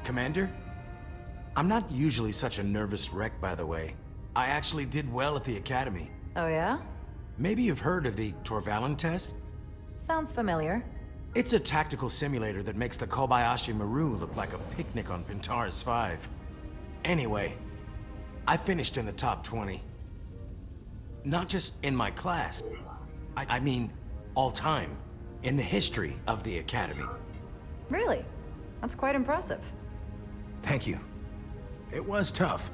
Commander? I'm not usually such a nervous wreck, by the way. I actually did well at the Academy. Oh yeah? Maybe you've heard of the Torvalin test? Sounds familiar. It's a tactical simulator that makes the Kobayashi Maru look like a picnic on Pintaris 5. Anyway, I finished in the top 20. Not just in my class. I mean, all time. In the history of the Academy. Really? That's quite impressive. Thank you. It was tough.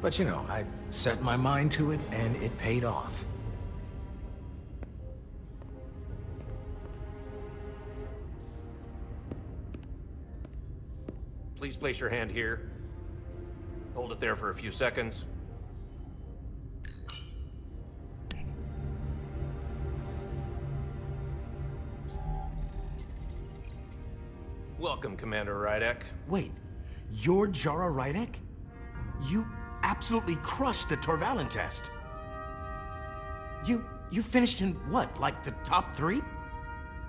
But you know, I set my mind to it and it paid off. Please place your hand here. Hold it there for a few seconds. Welcome, Commander Rydek. Wait, you're Jara Rydek? You absolutely crushed the Torvalin test. You finished in what, like the top 3?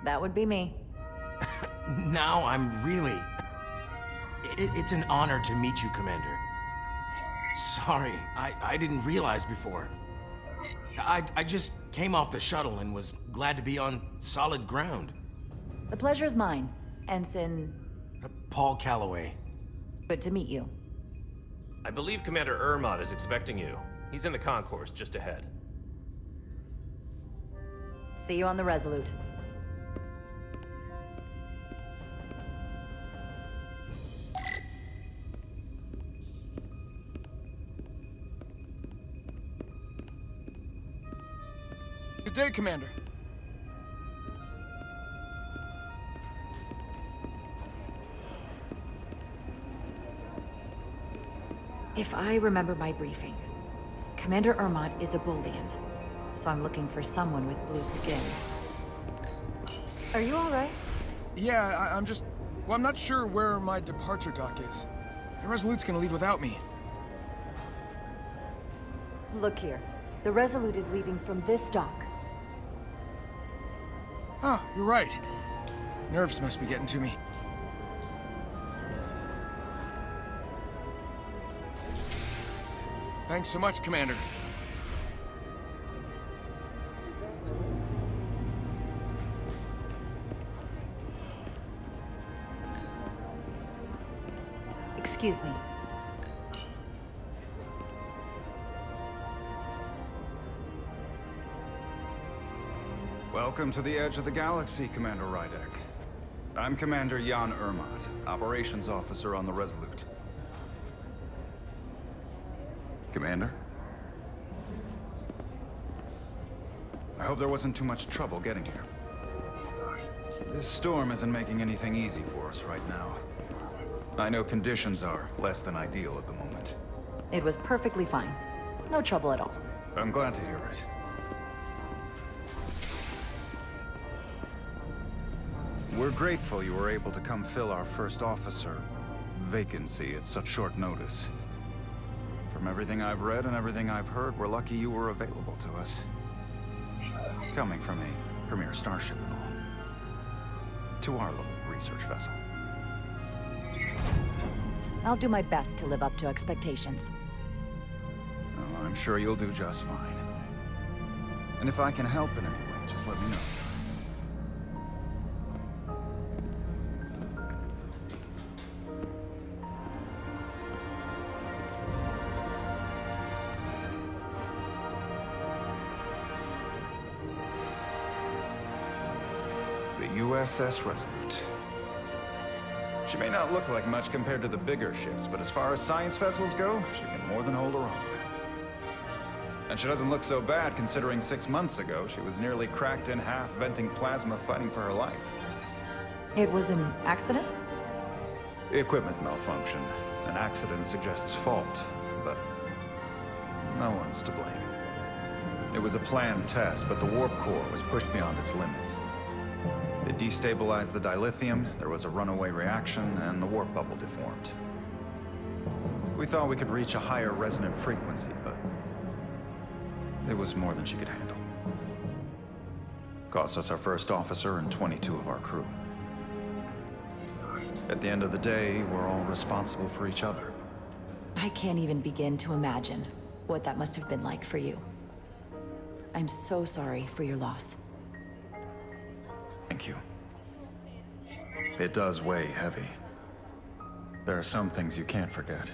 That would be me. Now I'm really... It's an honor to meet you, Commander. Sorry, I didn't realize before. I just came off the shuttle and was glad to be on solid ground. The pleasure is mine, Ensign. Paul Calloway. Good to meet you. I believe Commander Ermot is expecting you. He's in the concourse just ahead. See you on the Resolute. Good day, Commander. If I remember my briefing, Commander Ermot is a Boolean, so I'm looking for someone with blue skin. Are you all right? Yeah, I'm just... Well, I'm not sure where my departure dock is. The Resolute's gonna leave without me. Look here. The Resolute is leaving from this dock. Oh, you're right. Nerves must be getting to me. Thanks so much, Commander. Excuse me. Welcome to the edge of the galaxy, Commander Rydek. I'm Commander Jan Ermot, Operations Officer on the Resolute. Commander? I hope there wasn't too much trouble getting here. This storm isn't making anything easy for us right now. I know conditions are less than ideal at the moment. It was perfectly fine. No trouble at all. I'm glad to hear it. We're grateful you were able to come fill our first officer vacancy at such short notice. From everything I've read and everything I've heard, we're lucky you were available to us. Coming from a premier starship and all. To our little research vessel. I'll do my best to live up to expectations. Oh, I'm sure you'll do just fine. And if I can help in any way, just let me know. The USS Resolute. She may not look like much compared to the bigger ships, but as far as science vessels go, she can more than hold her own. And she doesn't look so bad considering 6 months ago she was nearly cracked in half, venting plasma, fighting for her life. It was an accident? Equipment malfunction. An accident suggests fault, but no one's to blame. It was a planned test, but the warp core was pushed beyond its limits. It destabilized the dilithium, there was a runaway reaction, and the warp bubble deformed. We thought we could reach a higher resonant frequency, but it was more than she could handle. Cost us our first officer and 22 of our crew. At the end of the day, we're all responsible for each other. I can't even begin to imagine what that must have been like for you. I'm so sorry for your loss. Thank you. It does weigh heavy. There are some things you can't forget.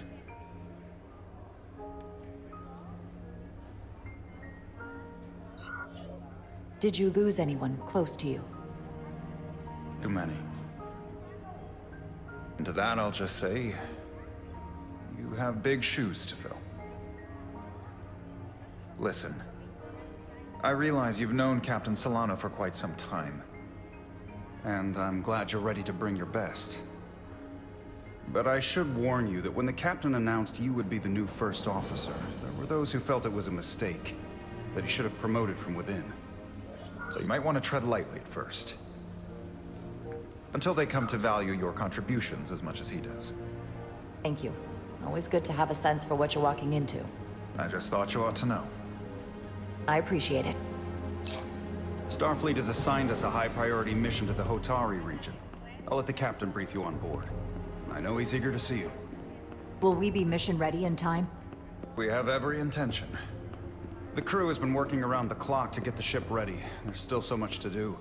Did you lose anyone close to you? Too many. And to that, I'll just say, you have big shoes to fill. Listen, I realize you've known Captain Solano for quite some time. And I'm glad you're ready to bring your best. But I should warn you that when the captain announced you would be the new first officer, there were those who felt it was a mistake, that he should have promoted from within. So you might want to tread lightly at first. Until they come to value your contributions as much as he does. Thank you. Always good to have a sense for what you're walking into. I just thought you ought to know. I appreciate it. Starfleet has assigned us a high-priority mission to the Hotari region. I'll let the captain brief you on board. I know he's eager to see you. Will we be mission ready in time? We have every intention. The crew has been working around the clock to get the ship ready. There's still so much to do.